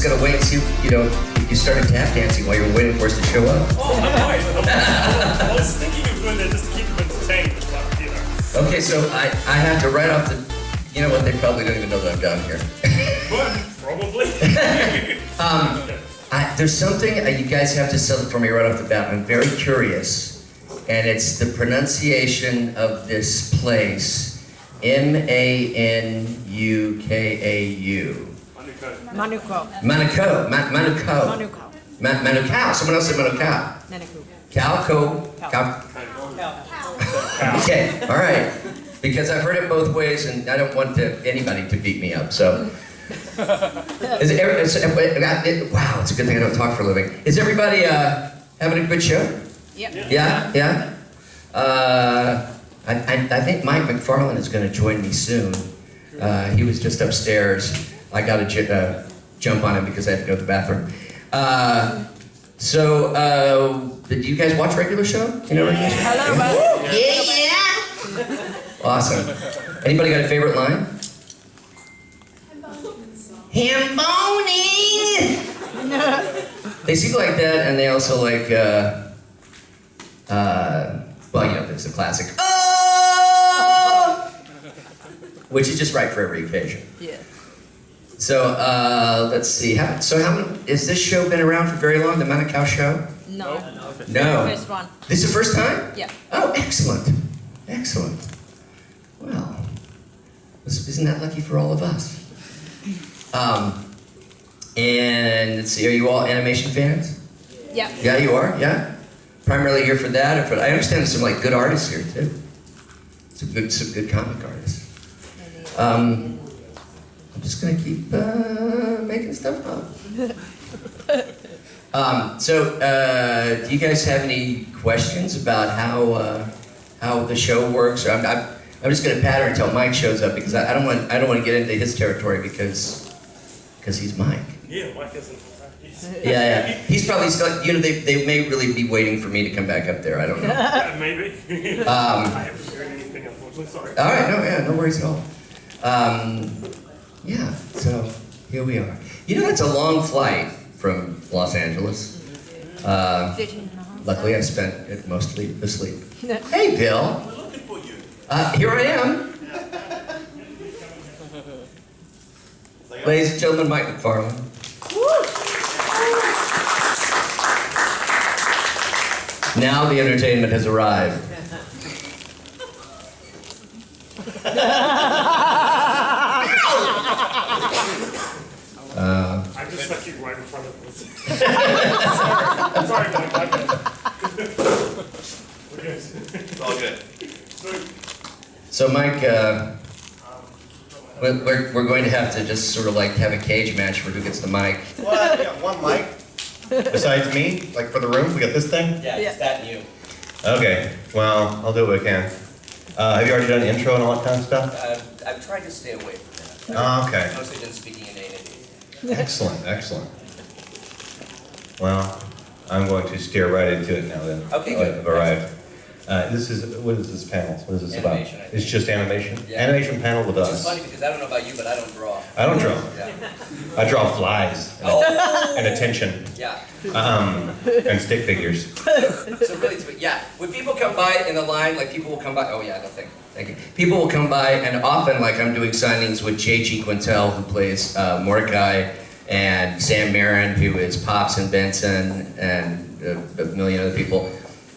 gotta wait and see, you know, if you started tap dancing while you're waiting for us to show up. Oh, I might. I was thinking of doing that just to keep them entertained, but, you know. Okay, so I have to write off the, you know what, they probably don't even know that I'm down here. But, probably. There's something you guys have to settle for me right off the bat. I'm very curious, and it's the pronunciation of this place, Manukau. Manukau. Manukau. Someone else said Manukau. Calco. Okay, all right. Because I've heard it both ways, and I don't want anybody to beat me up. So, wow, it's a good thing I don't talk for a living. Is everybody having a good show? Yep. Yeah. I think Mike McFarlane is going to join me soon. He was just upstairs. I got to jump on him because I had to go to the bathroom. Do you guys watch regular show? You know regular show? Hello, Yeah. Awesome. Anybody got a favorite line? Hamboning! They seem like that, and they also like, well, you know, there's the classic, oh! Which is just right for every occasion. Yeah. So, let's see. How has this show been around for very long, the Manukau show? No. No. First one. This is the first time? Yeah. Oh, excellent. Excellent. Well, isn't that lucky for all of us? And let's see, are you all animation fans? Yeah. Yeah, you are? Yeah? Primarily here for that? Or for, I understand there's some like good artists here too. Some good comic artists. I'm just gonna keep making stuff up. Do you guys have any questions about how the show works? I'm just gonna patter until Mike shows up because I don't want to get into his territory because he's Mike. Yeah, Mike isn't. Yeah. He's probably still. You know, they may really be waiting for me to come back up there. I don't know. Yeah, maybe. I haven't heard anything, unfortunately. Sorry. All right. No worries at all. Yeah. So here we are. You know, it's a long flight from Los Angeles. Luckily, I spent it mostly asleep. Hey, Bill. We're looking for you. Here I am. Ladies and gentlemen, Mike McFarlane. Now the entertainment has arrived. I just stuck you right in front of us. Sorry, Mike. We're good. It's all good. So, Mike, we're going to have to just sort of like have a cage match for who gets the mic. What? You got one mic? Besides me? Like for the room? We got this thing? Yeah, it's that and you. Okay. Well, I'll do what I can. Have you already done the intro and all that kind of stuff? I've tried to stay away from that. Oh, okay. I've mostly been speaking in A&D. Excellent. Well, I'm going to steer right into it now then. Okay, good. I've arrived. What is this panel? What is this Animation, I about? think. It's just animation? Yeah. Animation panel with Which is us. funny because I don't know about you, but I don't draw. I don't draw. Yeah. I draw flies and attention Yeah. and stick figures. So really, yeah. When people come by in the line, like people will come by. Oh yeah, no, thank you. People will come by, and often, like I'm doing signings with J.G. Quintel, who plays Mordecai, and Sam Marin, who is Pops and Benson, and a million other people,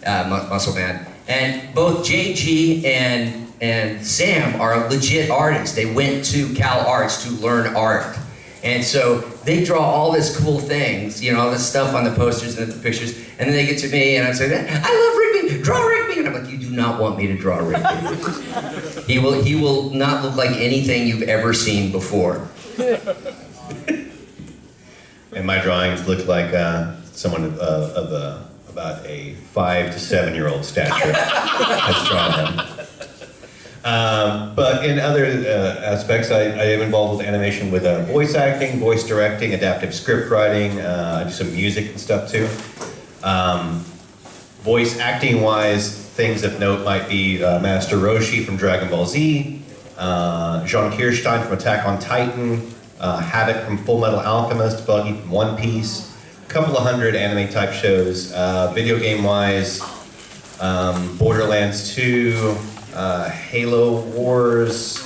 Muscle Man. And both J.G. and Sam are legit artists. They went to Cal Arts to learn art. And so they draw all this cool things, you know, all this stuff on the posters and the pictures, and then they get to me and I say, I love Rigby, draw Rigby! And I'm like, you do not want me to draw Rigby. He will not look like anything you've ever seen before. And my drawings look like someone of about a 5 to 7 year old stature has drawn them. But in other aspects, I am involved with animation with voice acting, voice directing, adaptive script writing. I do some music and stuff too. Voice acting wise, things of note might be Master Roshi from Dragon Ball Z, Jean Kirstein from Attack on Titan, Havoc from Fullmetal Alchemist, Buggy from One Piece, a couple of hundred anime type shows. Video game wise, Borderlands 2, Halo Wars,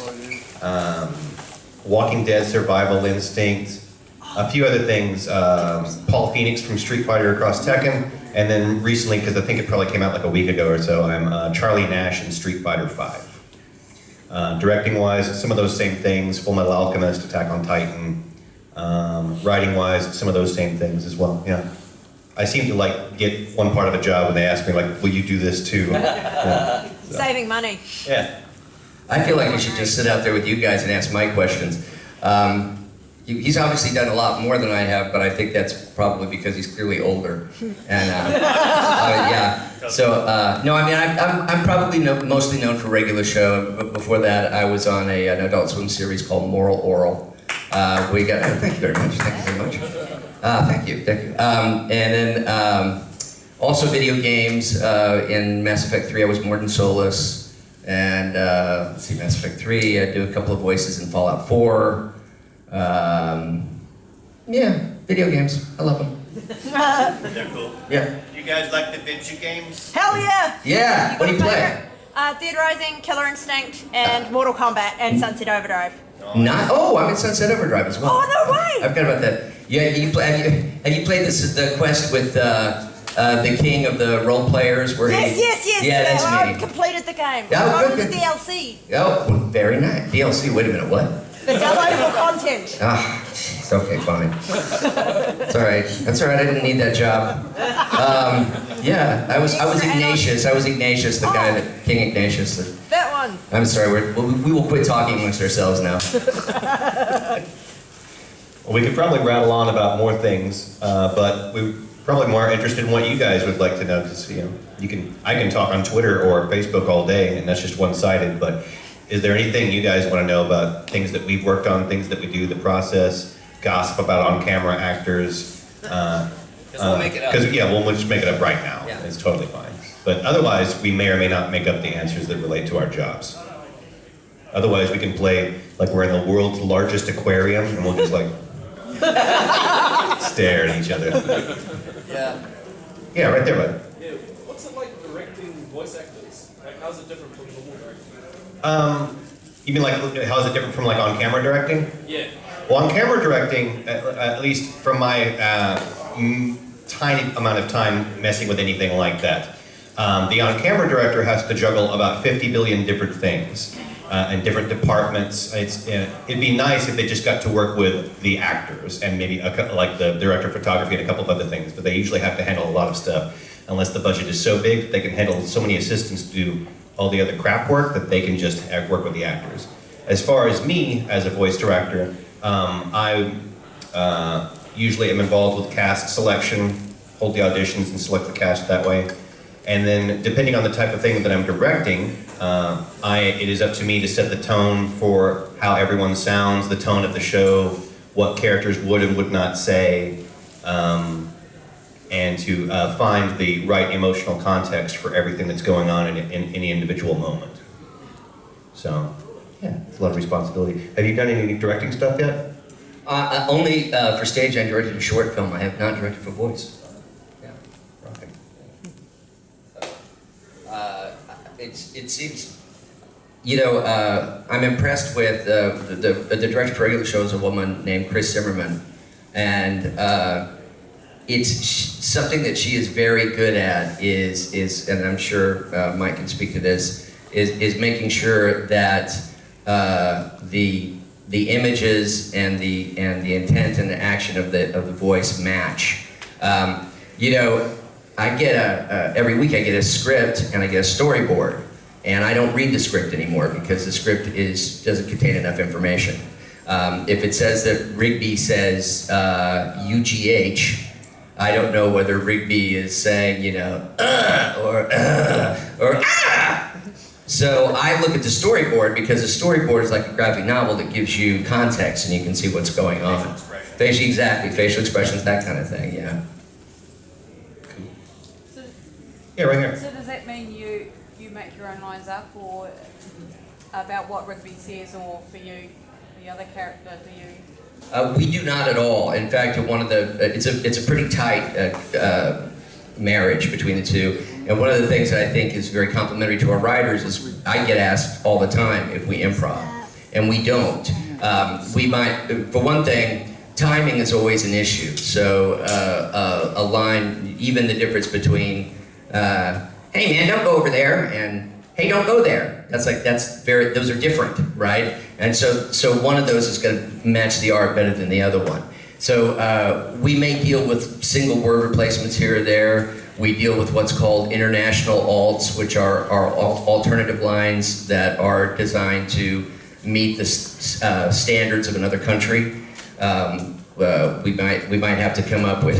Walking Dead Survival Instinct, a few other things. Paul Phoenix from Street Fighter Across Tekken, and then recently, because I think it probably came out like a week ago or so, I'm Charlie Nash in Street Fighter 5. Directing wise, some of those same things, Fullmetal Alchemist, Attack on Titan. Writing wise, some of those same things as well, yeah. I seem to like get one part of a job and they ask me like, will you do this too? Yeah, so. Saving money. Yeah. I feel like you should just sit out there with you guys and ask my questions. He's obviously done a lot more than I have, but I think that's probably because he's clearly older. And yeah. So no, I mean I'm probably mostly known for regular show. But before that, I was on an Adult Swim series called Moral Oral. We got. Thank you very much. Thank you very much. Thank you. And then also video games. In Mass Effect 3, I was Mordin Solus. And let's see, Mass Effect 3, I do a couple of voices in Fallout 4. Yeah, video games. I love them. They're cool. Yeah. You guys like the video games? Hell yeah! Yeah. What do you play? Dead Rising, Killer Instinct, and Mortal Kombat, and Sunset Overdrive. Not. Oh, I'm in Sunset Overdrive as well. Oh, no way! I forgot about that. Yeah, have you played the quest with the king of the role players? Where Yes. Yeah, that's I me. completed the game. Oh, I got good. the DLC. Oh, very nice. DLC. Wait a minute. What? The downloadable content. Ah, jeez, okay, fine. It's all right. That's all right. I didn't need that job. Yeah, I was Ignatius. I was Ignatius, the guy that King Ignatius. That one. I'm sorry. We will quit talking amongst ourselves now. Well, we could probably rattle on about more things, but we're probably more interested in what you guys would like to know, because I can talk on Twitter or Facebook all day, and that's just one-sided. But is there anything you guys want to know about things that we've worked on, things that we do, the process, gossip about on-camera actors? Because we'll make it up. Because we'll just make it up right now. Yeah. It's totally fine. But otherwise, we may or may not make up the answers that relate to our jobs. Otherwise, we can play like we're in the world's largest aquarium, and we'll just like stare at each other. Yeah. Yeah, right there, bud. Yeah, what's it like directing voice actors? Like, how's it different from normal directing? You mean like how is it different from like on-camera directing? Yeah. Well, on-camera directing, at least from my tiny amount of time messing with anything like that, the on-camera director has to juggle about 50 billion different things in different departments. It'd be nice if they just got to work with the actors and maybe like the director of photography and a couple of other things, but they usually have to handle a lot of stuff unless the budget is so big that they can handle so many assistants to do all the other crap work that they can just work with the actors. As far as me as a voice director, I usually am involved with cast selection, hold the auditions and select the cast that way. And then depending on the type of thing that I'm directing, it is up to me to set the tone for how everyone sounds, the tone of the show, what characters would and would not say, and to find the right emotional context for everything that's going on in any individual moment. So, yeah, it's a lot of responsibility. Have you done any directing stuff yet? Only for stage. I directed a short film. I have not directed for voice. Yeah. Okay. It seems, I'm impressed with the director for regular show is a woman named Chris Zimmerman, and it's something that she is very good at is and I'm sure Mike can speak to this, is making sure that the images and the intent and the action of the voice match. I get every week I get a script and I get a storyboard, and I don't read the script anymore because the script doesn't contain enough information. If it says that Rigby says UGH, I don't know whether Rigby is saying or ah. So I look at the storyboard because the storyboard is like a graphic novel that gives you context and you can see what's going on. Facial expressions, that kind of thing. Yeah. Yeah, right here. So does that mean you make your own lines up, or about what Rigby says, or for you, the other character, do you We do not at all. In fact, it's a pretty tight marriage between the two. And one of the things that I think is very complimentary to our writers is I get asked all the time if we improv, and we don't. We might, for one thing, timing is always an issue. So a line, even the difference between, hey man, don't go over there, and hey, don't go there. Those are different, right? And so one of those is going to match the art better than the other one. So we may deal with single word replacements here or there. We deal with what's called international alts, which are alternative lines that are designed to meet the standards of another country. We might have to come up with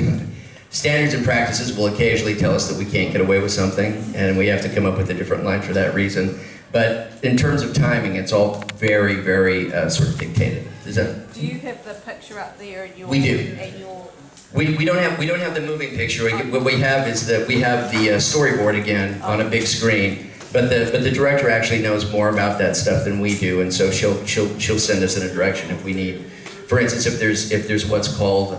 standards and practices will occasionally tell us that we can't get away with something, and we have to come up with a different line for that reason. But in terms of timing, it's all very, very sort of dictated. Do you have the picture up there in your? We do. In your... We don't have the moving picture. What we have is that we have the storyboard again on a big screen. But the director actually knows more about that stuff than we do, and so she'll send us in a direction if we need. For instance, if there's what's called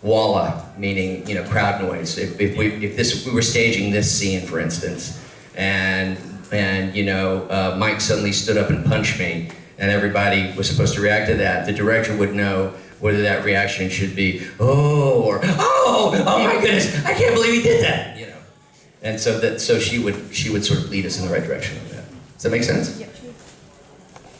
walla, meaning crowd noise. If we were staging this scene, for instance, and Mike suddenly stood up and punched me, and everybody was supposed to react to that, the director would know whether that reaction should be oh my goodness, I can't believe he did that, And so she would sort of lead us in the right direction on that. Does that make sense? Yep.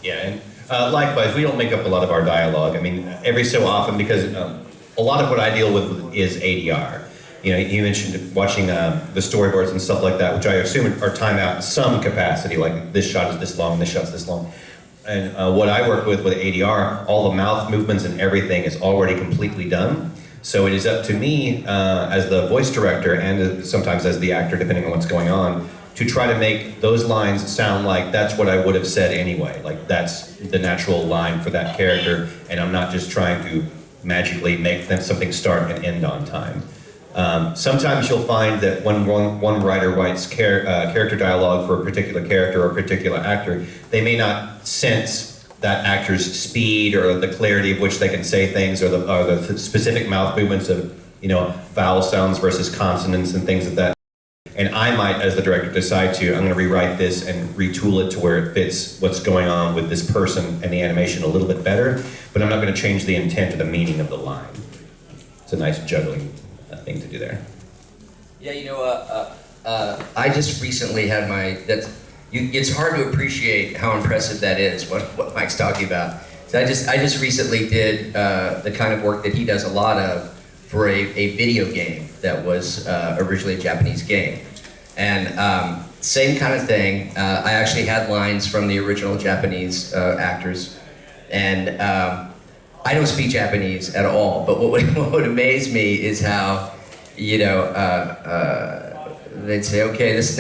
Yeah, and likewise, we don't make up a lot of our dialogue. I mean, every so often, because a lot of what I deal with is ADR. You mentioned watching the storyboards and stuff like that, which I assume are timed out in some capacity, like this shot is this long, this shot's this long. And what I work with ADR, all the mouth movements and everything is already completely done. So it is up to me as the voice director and sometimes as the actor, depending on what's going on, to try to make those lines sound like that's what I would have said anyway. Like that's the natural line for that character, and I'm not just trying to magically make something start and end on time. Sometimes you'll find that when one writer writes character dialogue for a particular character or a particular actor, they may not sense that actor's speed or the clarity of which they can say things, or the specific mouth movements of vowel sounds versus consonants and things like that. And I might, as the director, decide I'm going to rewrite this and retool it to where it fits what's going on with this person and the animation a little bit better, but I'm not going to change the intent or the meaning of the line. It's a nice juggling thing to do there. Yeah, I just recently had it's hard to appreciate how impressive that is, what Mike's talking about. So I just recently did the kind of work that he does a lot of for a video game that was originally a Japanese game. And same kind of thing, I actually had lines from the original Japanese actors, and I don't speak Japanese at all, but what would amaze me is how, they'd say, okay, in this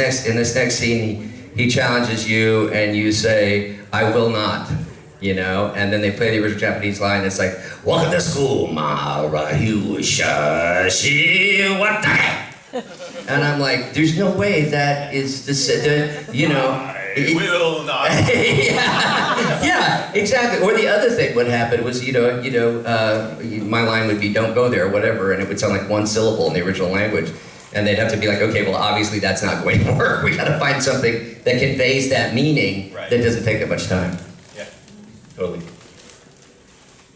next scene, he challenges you, and you say, I will not, and then they play the original Japanese line, and it's like, welcome to school, and I'm like, there's no way that is I will not. yeah, exactly. Or the other thing would happen was, my line would be "don't go there" or whatever, and it would sound like one syllable in the original language, and they'd have to be like, "Okay, well, obviously that's not going to work. We got to find something that conveys that meaning that doesn't take that much time." Yeah, totally.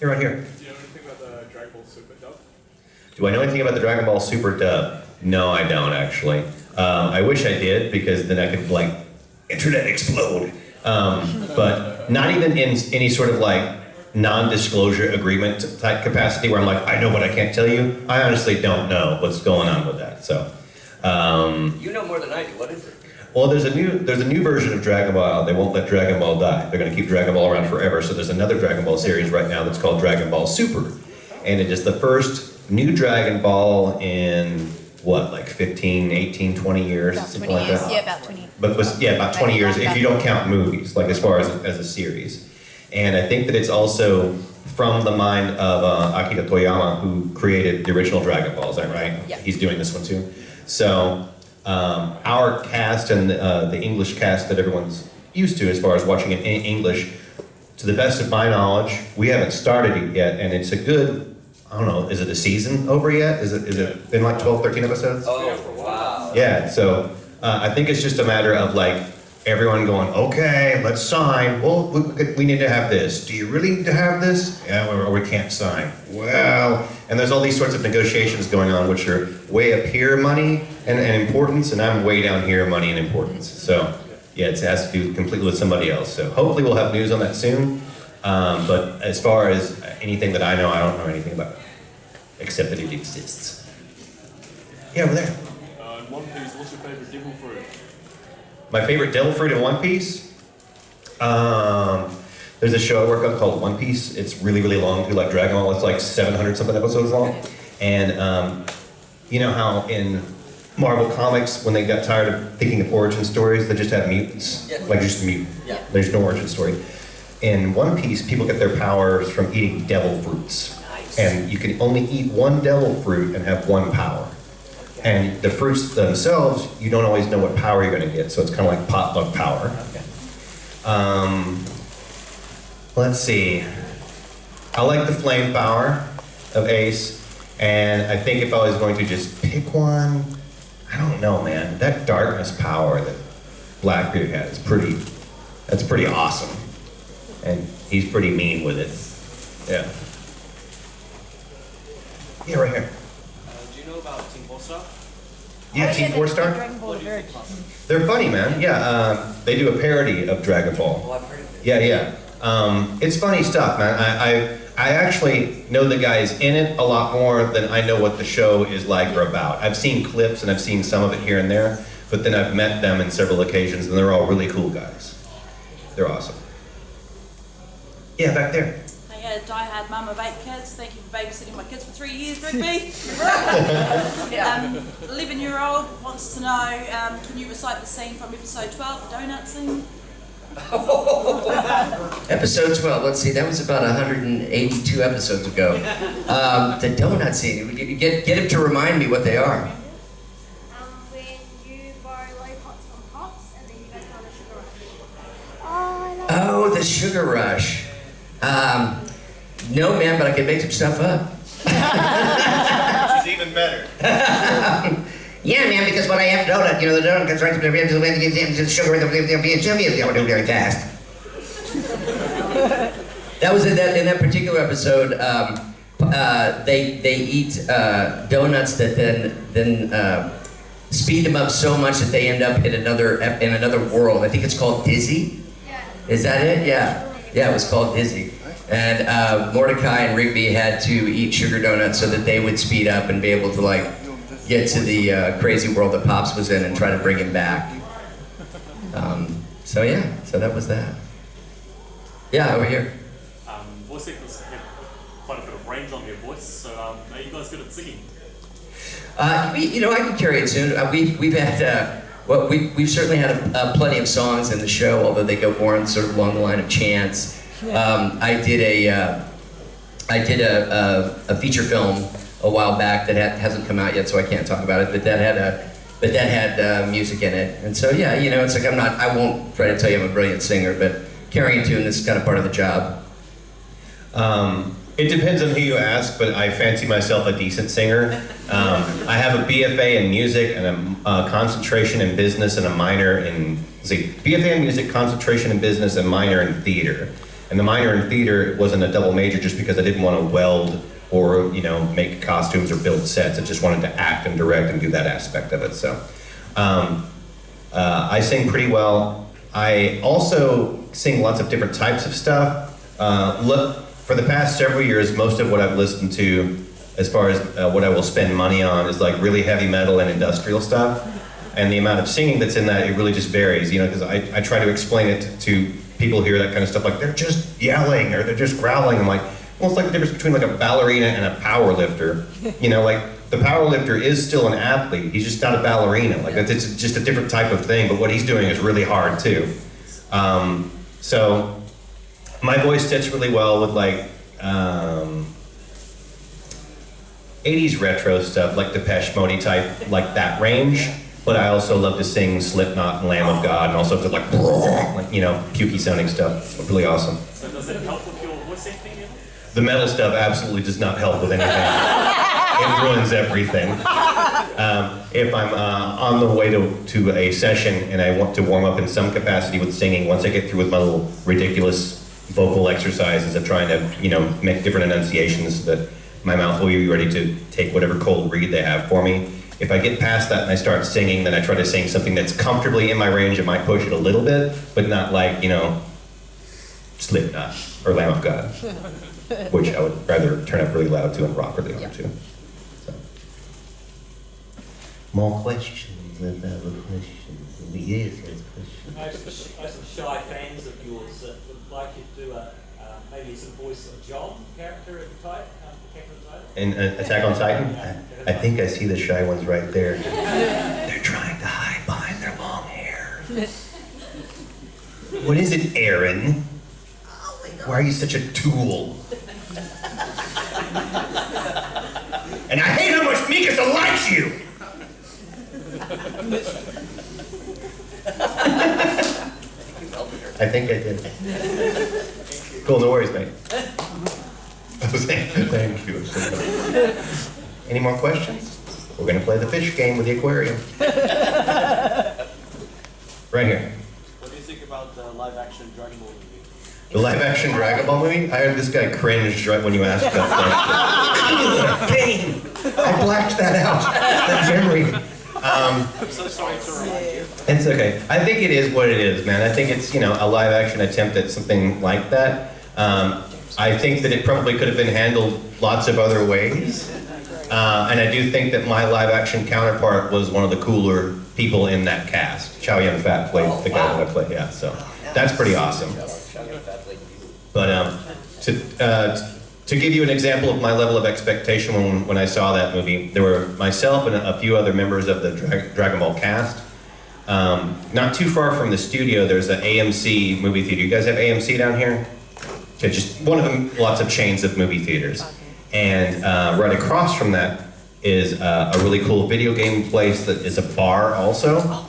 You're right here. Do you know anything about the Dragon Ball Super dub? Do I know anything about the Dragon Ball Super dub? No, I don't actually. I wish I did, because then I could internet explode. But not even in any sort of non-disclosure agreement type capacity where I'm like, I know but I can't tell you. I honestly don't know what's going on with that. So, you know more than I do. What is it? well, there's a new version of Dragon Ball. They won't let Dragon Ball die. They're going to keep Dragon Ball around forever. So there's another Dragon Ball series right now that's called Dragon Ball Super, and it is the first new Dragon Ball in 15, 18, 20 years, About something 20 like years, that. yeah, about 20. But about 20 years if you don't count movies, as far as a series. And I think that it's also from the mind of Akira Toriyama, who created the original Dragon Ball. Is that right? Yeah. He's doing this one too. So our cast and the English cast that everyone's used to, as far as watching it in English, to the best of my knowledge, we haven't started it yet, and it's a good, I don't know, is it a season over yet? Is it been like 12, 13 episodes? Oh, wow. Yeah, so I think it's just a matter of like everyone going, okay, let's sign. Well, we need to have this. Do you really need to have this? Yeah, or we can't sign. Well, and there's all these sorts of negotiations going on, which are way up here money and importance, and I'm way down here money and importance. So yeah, it has to do completely with somebody else. So hopefully we'll have news on that soon. But as far as anything that I know, I don't know anything about it, except that it exists. Yeah, over there. In One Piece, what's your favorite devil fruit? My favorite devil fruit in One Piece? There's a show I work on called One Piece. It's really, really long too, like Dragon Ball. It's like 700 something episodes long. And you know how in Marvel Comics, when they got tired of thinking of origin stories, they just have mutants? Yeah. Like just mutant. Yeah. There's no origin story. In One Piece, people get their powers from eating devil fruits. Nice. And you can only eat one devil fruit and have one power. And the fruits themselves, you don't always know what power you're going to get, so it's kind of like potluck power. Let's see. I like the flame power of Ace, and I think if I was going to just pick one, I don't know, man. That darkness power that Blackbeard has, that's pretty awesome. And he's pretty mean with it. Yeah. Yeah, right here. Do you know about Team Four-Star? Yeah, Team 4-Star? Dragon Ball Verge. They're funny, man. Yeah, they do a parody of Dragon Ball. Well, I've heard of it. Yeah. It's funny stuff, man. I actually know the guys in it a lot more than I know what the show is like or about. I've seen clips and I've seen some of it here and there, but then I've met them in several occasions and they're all really cool guys. They're awesome. Yeah, back there. Hey, die-hard mum of 8 kids. Thank you for babysitting my kids for 3 years, Rigby. 11-year-old wants to know, can you recite the scene from episode 12, the donut scene? Episode 12, let's see, that was about 182 episodes ago. The donut scene, get him to remind me what they are. When you borrow lollipops from Pops and then you guys go on a sugar rush. Oh, I love Oh, the sugar rush. No, man, but I can make some stuff up. She's even better. Yeah, man, because when I have donut, the donut comes right to the sugar in the do very fast. That was in that particular episode. They eat donuts that then speed them up so much that they end up in another world. I think it's called Dizzy. Yeah. Is that it? Yeah. Yeah, it was called Dizzy. And Mordecai and Rigby had to eat sugar donuts so that they would speed up and be able to get to the crazy world that Pops was in and try to bring him back. So that was that. Yeah, over here. Voice actors have quite a bit of range on their voice, so are you guys good at singing? I can carry it soon. We've had we've certainly had plenty of songs in the show, although they go more sort of along the line of chants. I did a feature film a while back that hasn't come out yet, so I can't talk about it. But that had music in it, and so it's like I won't try to tell you I'm a brilliant singer, but carrying a tune is kind of part of the job. It depends on who you ask, but I fancy myself a decent singer. I have a BFA in music and a concentration in business and a minor in, BFA in music, concentration in business, and minor in theater. And the minor in theater wasn't a double major just because I didn't want to weld or make costumes or build sets. I just wanted to act and direct and do that aspect of it. So I sing pretty well. I also sing lots of different types of stuff. For the past several years, most of what I've listened to, as far as what I will spend money on, is like really heavy metal and industrial stuff. And the amount of singing that's in that, it really just varies, because I try to explain it to people hear that kind of stuff, like they're just yelling or they're just growling. I'm like, well, it's like the difference between like a ballerina and a power lifter. Like the power lifter is still an athlete. He's just not a ballerina. Like it's just a different type of thing, but what he's doing is really hard too. So my voice fits really well with 80s retro stuff, like Depeche Mode type, like that range. But I also love to sing Slipknot and Lamb of God and all sorts of pukey sounding stuff. It's really awesome. So does Does it help with your voice acting, Neil? The metal stuff absolutely does not help with anything. It ruins everything. If I'm on the way to a session and I want to warm up in some capacity with singing, once I get through with my little ridiculous vocal exercises of trying to, make different enunciations so that my mouth will be ready to take whatever cold reed they have for me. If I get past that and I start singing, then I try to sing something that's comfortably in my range. It might push it a little bit, but not like, Slipknot or Lamb of God, which I would rather turn up really loud to and rock really hard to. So. More questions about the questions. Yes, there's questions. I have some shy fans of yours that would like you to do maybe some voice of John character of the type, Attack on Titan. In Attack on Titan? I think I see the shy ones right there. They're trying to hide behind their long hair. What is it, Aaron? Why are you such a tool? And I hate how much Mikasa likes you! I think I did. Cool, no worries, mate. Thank you. Any more questions? We're gonna play the fish game with the aquarium. Right here. What do you think about the live-action Dragon Ball movie? The live-action Dragon Ball movie? I heard this guy cringed right when you asked that question. Pain! I blacked that out. That memory. I'm so sorry to remind you. It's okay. I think it is what it is, man. I think it's, a live-action attempt at something like that. I think that it probably could have been handled lots of other ways. And I do think that my live-action counterpart was one of the cooler people in that cast. Chow Yun-Fat played the guy that I played, yeah, so that's pretty awesome. But to give you an example of my level of expectation when I saw that movie, there were myself and a few other members of the Dragon Ball cast. Not too far from the studio, there's an AMC movie theater. You guys have AMC down here? Okay, just one of them, lots of chains of movie theaters. And right across from that is a really cool video game place that is a bar also.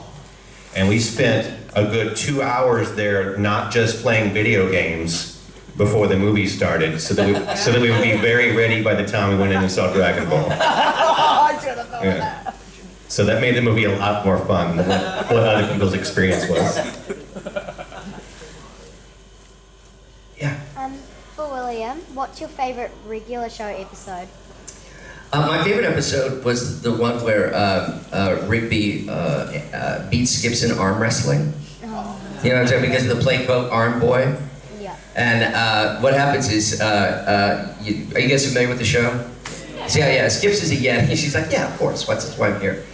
And we spent a good 2 hours there not just playing video games before the movie started, so that we would be very ready by the time we went in and saw Dragon Ball. I should have thought of Yeah. that. So that made the movie a lot more fun than what other people's experience was. Yeah. For William, what's your favourite regular show episode? My favorite episode was the one where Rigby beats Skips in arm wrestling. You know what I'm saying? Because of the play quote arm boy. Yeah. And what happens is, are you guys familiar with the show? So yeah, Skips is a Yeti. She's like, yeah, of course, that's why I'm here.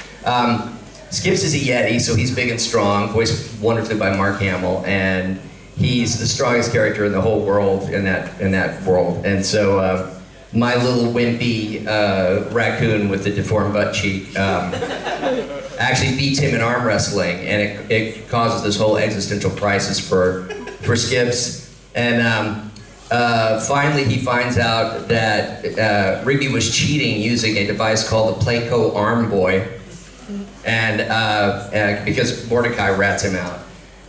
Skips is a Yeti, so he's big and strong, voiced wonderfully by Mark Hamill, and he's the strongest character in the whole world in that world. And so my little wimpy raccoon with the deformed butt cheek actually beats him in arm wrestling, and it causes this whole existential crisis for Skips. And finally he finds out that Rigby was cheating using a device called the Playco Arm Boy, and because Mordecai rats him out.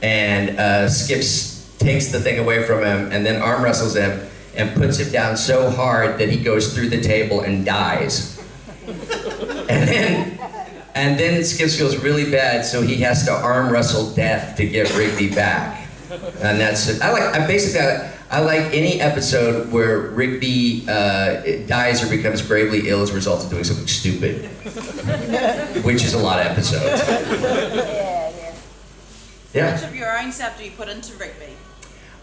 And Skips takes the thing away from him and then arm wrestles him and puts him down so hard that he goes through the table and dies. And then Skips feels really bad, so he has to arm wrestle death to get Rigby back. And that's I like any episode where Rigby dies or becomes gravely ill as a result of doing something stupid, which is a lot of episodes. How Yeah. much of your own stuff do you put into Rigby?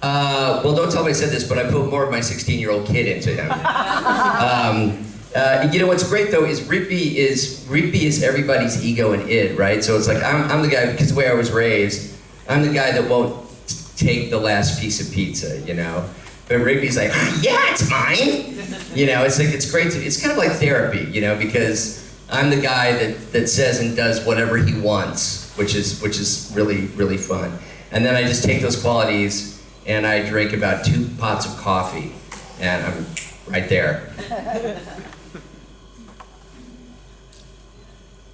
Well, don't tell me I said this, but I put more of my 16-year-old kid into him. What's great though is Rigby is everybody's ego and id, right? So it's like I'm the guy, because the way I was raised, I'm the guy that won't take the last piece of pizza, But Rigby's like, yeah, it's mine. It's like it's great. It's kind of like therapy, because I'm the guy that says and does whatever he wants, which is really, really fun. And then I just take those qualities and I drink about 2 pots of coffee, and I'm right there.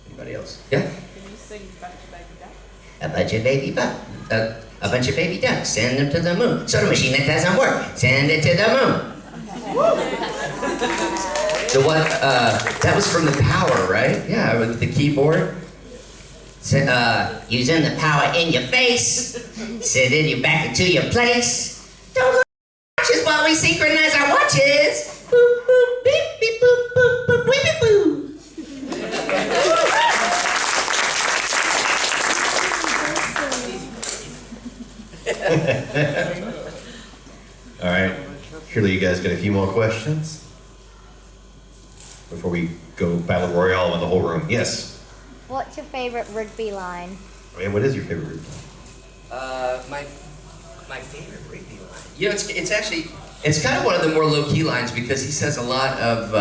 Anybody else? Yeah? Can you sing Bunch of Baby Duck? A bunch of baby butt. A bunch of baby ducks, send them to the moon. Soda machine that doesn't work, send it to the moon. The one, that was from The Power, right? Yeah, with the keyboard. Using the power in your face, sending you back into your place. Don't look at watches while we synchronize our watches. Boop, boop, beep, beep, boop, boop, boop, beep, beep, boo. All right. Surely you guys got a few more questions before we go battle royale in the whole room. Yes. What's your favorite Rigby line? Oh, yeah, what is your favorite Rigby line? My favorite Rigby line. You know, it's actually kind of one of the more low key lines because he says a lot of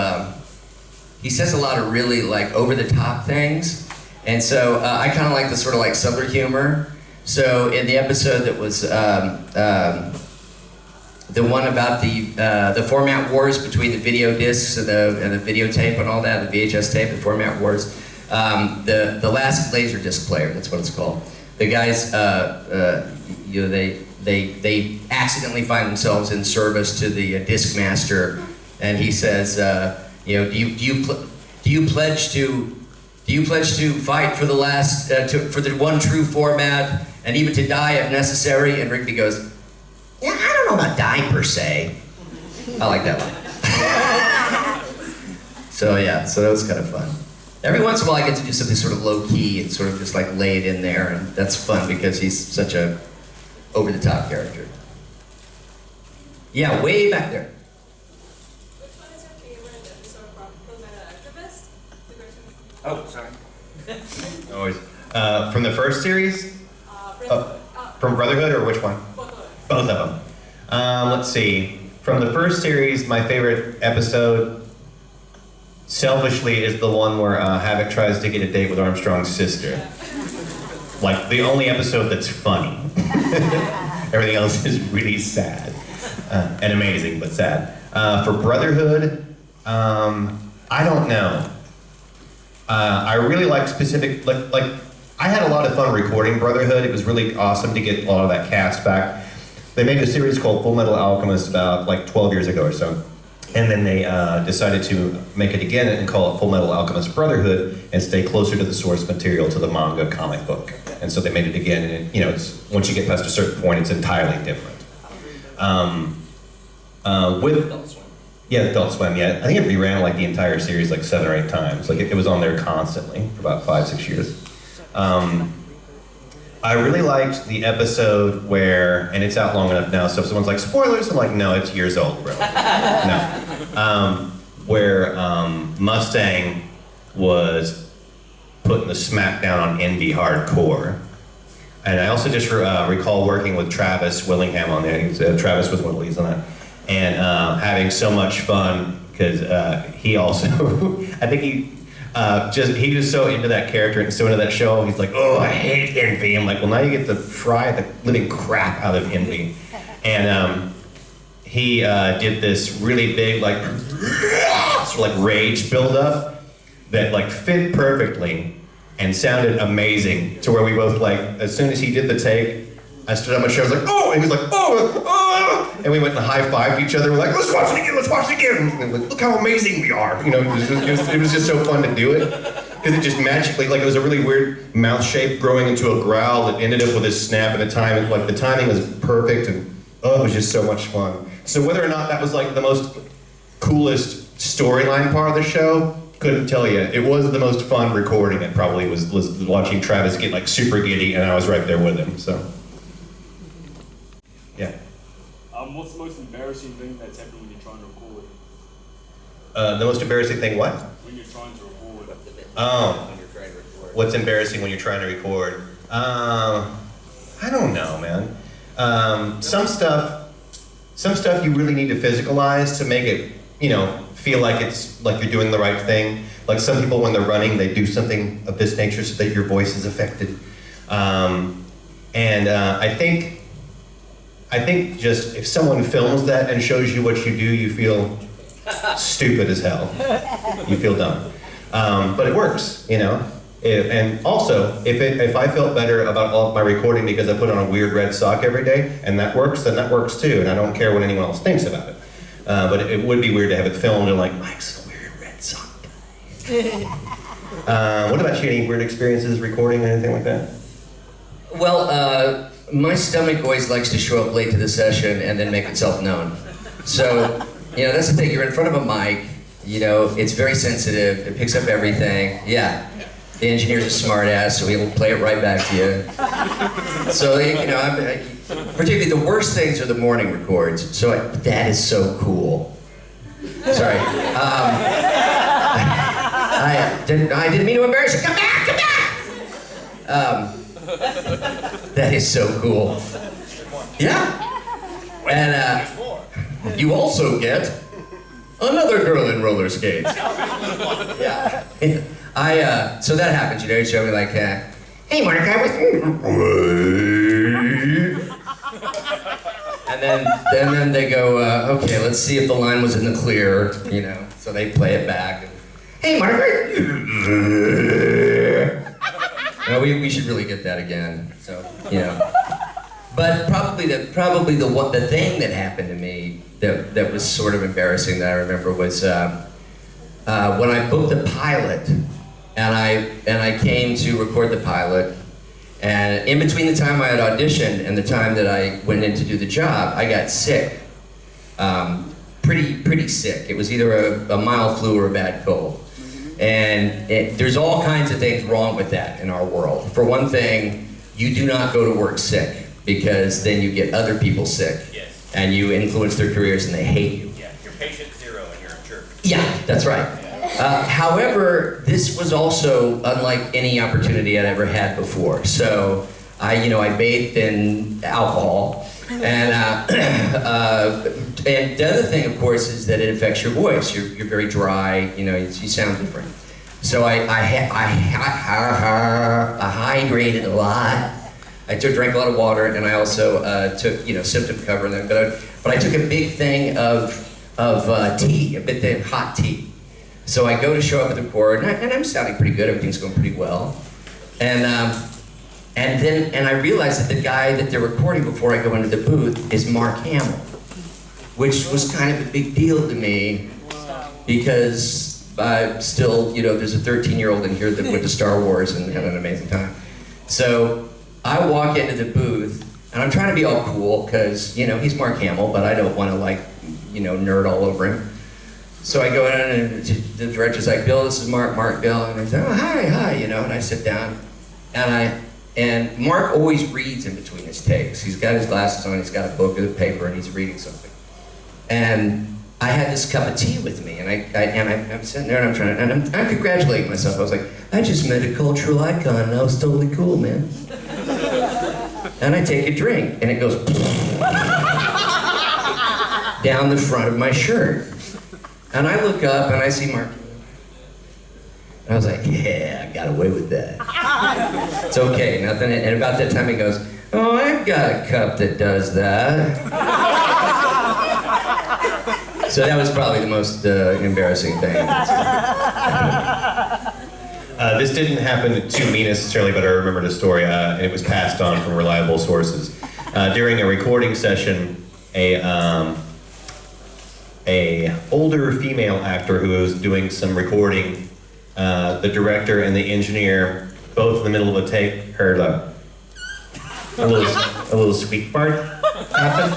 really like over the top things, and so I kind of like the sort of like subtler humor. So in the episode that was the one about the format wars between the video discs and the videotape and all that, the VHS tape, the format wars. The last laser disc player, that's what it's called. The guys, you know, they accidentally find themselves in service to the disc master, and he says, you know, do you pledge to fight for the last for the one true format and even to die if necessary? And Rigby goes, yeah, I don't know about die per se. I like that one. So yeah, so that was kind of fun. Every once in a while I get to do something sort of low key and sort of just like lay it in there, and that's fun because he's such a over the top character. Yeah, way back there. Which one is your favorite episode from Fullmetal Alchemist? The question. Oh, sorry. Always. From the first series? From Brotherhood or which one? Both of them. Let's see. From the first series, my favorite episode, selfishly, is the one where Havoc tries to get a date with Armstrong's sister. Like, the only episode that's funny. Everything else is really sad. And amazing, but sad. For Brotherhood, I don't know. I really like specific, like, I had a lot of fun recording Brotherhood. It was really awesome to get a lot of that cast back. They made a series called Fullmetal Alchemist about like 12 years ago or so. And then they decided to make it again and call it Fullmetal Alchemist Brotherhood and stay closer to the source material, to the manga comic book. And so they made it again, and it, you know, it's, once you get past a certain point, it's entirely different. With yeah, Adult Swim, yeah. I think it reran like the entire series like 7 or 8 times. Like it was on there constantly for about 5-6 years. I really liked the episode where, and it's out long enough now, so if someone's like, spoilers, I'm like, no, it's years old, bro. No. Where Mustang was putting the smackdown on indie hardcore. And I also just recall working with Travis Willingham on there. Travis was one of the leads on that. And having so much fun, because he also, I think he was so into that character and so into that show. He's like, oh, I hate Envy. I'm like, well, now you get to fry the living crap out of Envy. And he did this really big, like, sort of like rage buildup that like fit perfectly and sounded amazing, to where we both like, as soon as he did the take, I stood on my chair, I was like, oh, and he was like, oh, and we went and high-fived each other. We're like, let's watch it again, let's watch it again. And like, look how amazing we are. You know, it was just so fun to do it. Because it just magically, like it was a really weird mouth shape growing into a growl that ended up with a snap at a time. Like the timing was perfect, and oh, it was just so much fun. So whether or not that was like the most coolest storyline part of the show, couldn't tell you. It was the most fun recording. It probably was watching Travis get like super giddy, and I was right there with him, so. Yeah. What's the most embarrassing thing that's happened when you're trying to record? The most embarrassing thing what? When you're trying to record. Oh. What's embarrassing when you're trying to record? I don't know, man. Some stuff you really need to physicalize to make it, you know, feel like it's like you're doing the right thing. Like some people, when they're running, they do something of this nature so that your voice is affected. I think just if someone films that and shows you what you do, you feel stupid as hell. You feel dumb. But it works, you know? And also, if I felt better about all of my recording because I put on a weird red sock every day, and that works, then that works too, and I don't care what anyone else thinks about it. But it would be weird to have it filmed and like, Mike's a weird red sock guy. What about you? Any weird experiences recording or anything like that? Well, my stomach always likes to show up late to the session and then make itself known. So, that's the thing, you're in front of a mic, it's very sensitive, it picks up everything, yeah. The engineer's a smart ass, so he'll play it right back to you. So, particularly the worst things are the morning records. So that is so cool. Sorry. I didn't mean to embarrass you. Come back! That is so cool. Yeah. And you also get another girl in roller skates. Yeah. So that happens, you show me like, hey Manukau, and then they go, okay, let's see if the line was in the clear, so they play it back. Hey Manukau. No, we should really get that again. So, But probably the thing that happened to me that was sort of embarrassing that I remember was when I booked the pilot. And I came to record the pilot, and in between the time I had auditioned and the time that I went in to do the job, I got sick. Pretty sick. It was either a mild flu or a bad cold. And there's all kinds of things wrong with that in our world. For one thing, you do not go to work sick, because then you get other people sick. Yes. And you influence their careers and they hate you. Yeah, you're patient zero and you're a jerk. Yeah, that's right. However, this was also unlike any opportunity I'd ever had before. So I bathed in alcohol, and the other thing, of course, is that it affects your voice. You're very dry. You sound different. So I hydrated a lot. I drank a lot of water, and I also took symptom cover. But I took a big thing of tea, a bit of hot tea. So I go to show up at the record, and I'm sounding pretty good. Everything's going pretty well, and I realized that the guy that they're recording before I go into the booth is Mark Hamill, which was kind of a big deal to me, because I still, there's a 13-year-old in here that went to Star Wars and had an amazing time. So I walk into the booth, and I'm trying to be all cool because he's Mark Hamill, but I don't want to nerd all over him. So I go in, and the director's like, Bill, this is Mark, Bill. And I say, oh, hi, and I sit down. And Mark always reads in between his takes. He's got his glasses on, he's got a book and a paper, and he's reading something. And I had this cup of tea with me, and I'm sitting there, and I'm congratulating myself. I was like, I just met a cultural icon, and that was totally cool, man. And I take a drink, and it goes down the front of my shirt. And I look up and I see Mark. And I was like, yeah, I got away with that. It's okay, nothing. And about that time he goes, oh, I've got a cup that does that. So that was probably the most embarrassing thing. This didn't happen to me necessarily, but I remembered a story, and it was passed on from reliable sources. During a recording session, a older female actor who was doing some recording, the director and the engineer, both in the middle of a take, heard a little squeak fart happen.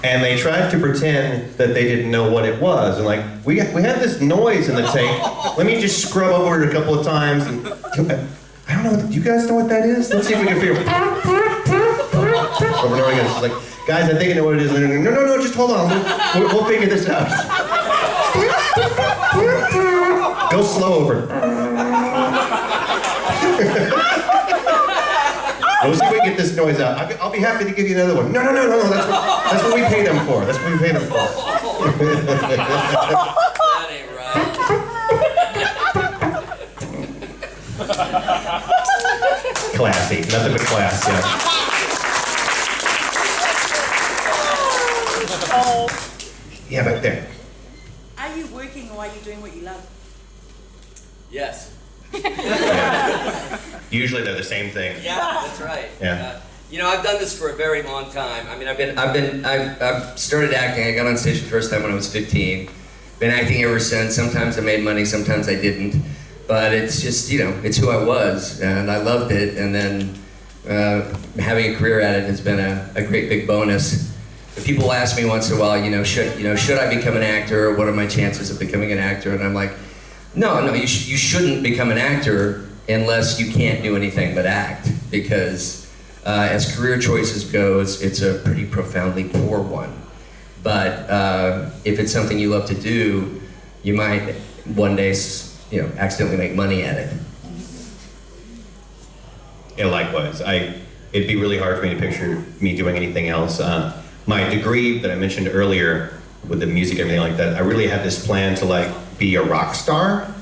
And they tried to pretend that they didn't know what it was. And like, we had this noise in the tank. Let me just scrub over it a couple of times. And I don't know, do you guys know what that is? Let's see if we can figure it out. Over and over again. She's like, guys, I think I know what it is. No, just hold on. We'll figure this out. Go slow over. Let's see if we can get this noise out. I'll be happy to give you another one. No. That's what we paid them for. That's what we paid them for. That ain't right. Classy. Nothing but class, yeah. Yeah, back there. Are you working or are you doing what you love? Yes. Yeah. Usually they're the same thing. Yeah, that's right. Yeah. You know, I've done this for a very long time. I mean, I've started acting. I got on stage the first time when I was 15. Been acting ever since. Sometimes I made money, sometimes I didn't. But it's just, you know, it's who I was, and I loved it. And then having a career at it has been a great big bonus. But people ask me once in a while, should I become an actor? Or what are my chances of becoming an actor? And I'm like, no, you shouldn't become an actor unless you can't do anything but act, because as career choices go, it's a pretty profoundly poor one. But if it's something you love to do, you might one day, accidentally make money at it. Yeah, likewise. It'd be really hard for me to picture me doing anything else. My degree that I mentioned earlier with the music and everything like that, I really had this plan to be a rock star.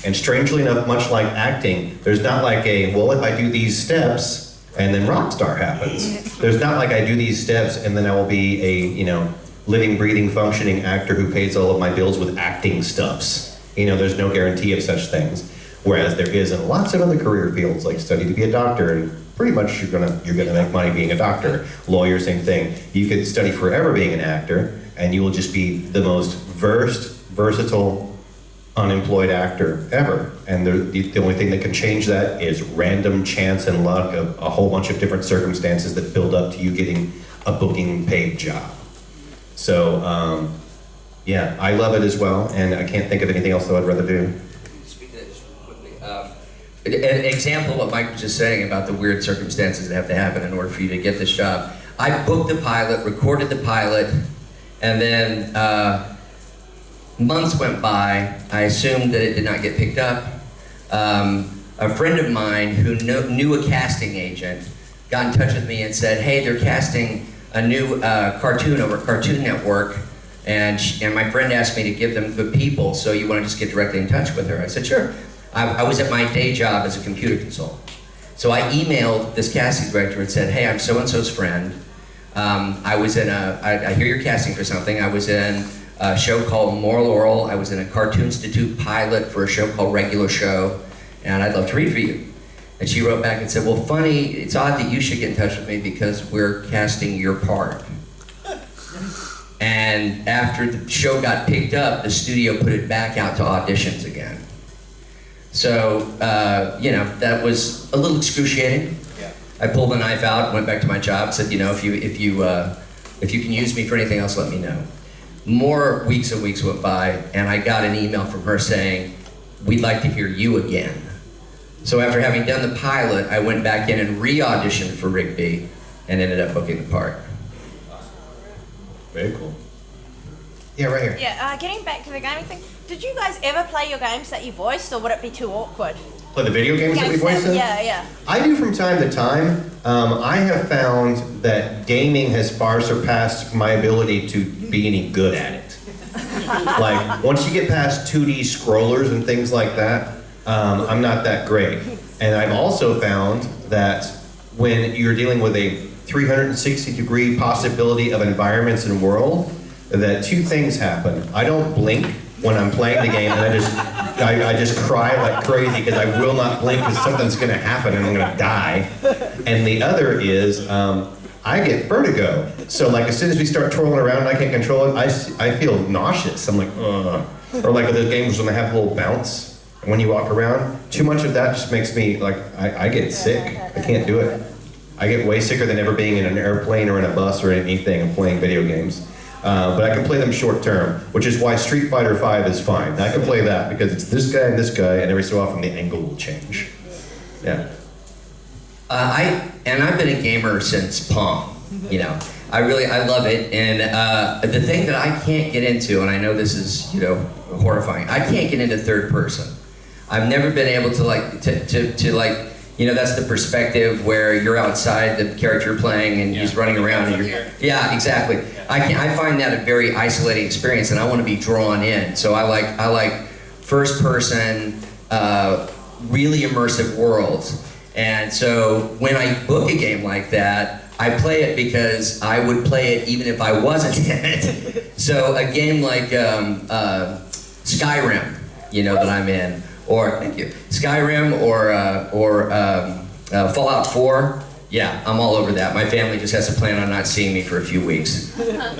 And strangely enough, much like acting, there's not like if I do these steps and then rock star happens. There's not like I do these steps and then I will be a, living, breathing, functioning actor who pays all of my bills with acting stuffs. There's no guarantee of such things. Whereas there is in lots of other career fields, like study to be a doctor, and pretty much you're gonna make money being a doctor. Lawyer, same thing. You could study forever being an actor, and you will just be the most versatile, unemployed actor ever. And the only thing that can change that is random chance and luck of a whole bunch of different circumstances that build up to you getting a booking paid job. So, yeah, I love it as well, and I can't think of anything else that I'd rather do. Speak to that just quickly. An example of what Mike was just saying about the weird circumstances that have to happen in order for you to get this job. I booked the pilot, recorded the pilot, and then months went by. I assumed that it did not get picked up. A friend of mine who knew a casting agent got in touch with me and said, hey, they're casting a new cartoon over Cartoon Network, and my friend asked me to give them good people, so you want to just get directly in touch with her? I said, sure. I was at my day job as a computer consultant. So I emailed this casting director and said, hey, I'm so-and-so's friend. I hear you're casting for something. I was in a show called Moral Oral. I was in a Cartoon Institute pilot for a show called Regular Show, and I'd love to read for you. And she wrote back and said, well, funny, it's odd that you should get in touch with me because we're casting your part. And after the show got picked up, the studio put it back out to auditions again. So, that was a little excruciating. Yeah. I pulled the knife out, went back to my job, said, if you can use me for anything else, let me know. More weeks and weeks went by, and I got an email from her saying, we'd like to hear you again. So after having done the pilot, I went back in and re-auditioned for Rigby and ended up booking the part. Very cool. Yeah, right here. Yeah, getting back to the gaming thing, did you guys ever play your games that you voiced, or would it be too awkward? Play the video games that we voice in? Yeah. I do from time to time. I have found that gaming has far surpassed my ability to be any good at it. Like, once you get past 2D scrollers and things like that, I'm not that great. And I've also found that when you're dealing with a 360-degree possibility of environments and world, that two things happen. I don't blink when I'm playing the game, and I just cry like crazy because I will not blink because something's going to happen and I'm going to die. And the other is I get vertigo. So like as soon as we start twirling around and I can't control it, I feel nauseous. I'm like, ugh. Or like with those games when they have a little bounce. And when you walk around, too much of that just makes me like, I get sick. I can't do it. I get way sicker than ever being in an airplane or in a bus or anything and playing video games. But I can play them short term, which is why Street Fighter V is fine. I can play that because it's this guy, and every so often the angle will change. Yeah. I've been a gamer since Pong. I love it. And the thing that I can't get into, and I know this is horrifying, I can't get into third person. I've never been able to that's the perspective where you're outside the character you're playing and he's running around. And yeah, exactly. I find that a very isolating experience, and I want to be drawn in. So I like first person, really immersive worlds. And so when I book a game like that, I play it because I would play it even if I wasn't in it. So a game like Skyrim, that I'm in, or thank you, Skyrim, or Fallout 4. Yeah, I'm all over that. My family just has to plan on not seeing me for a few weeks. Yeah.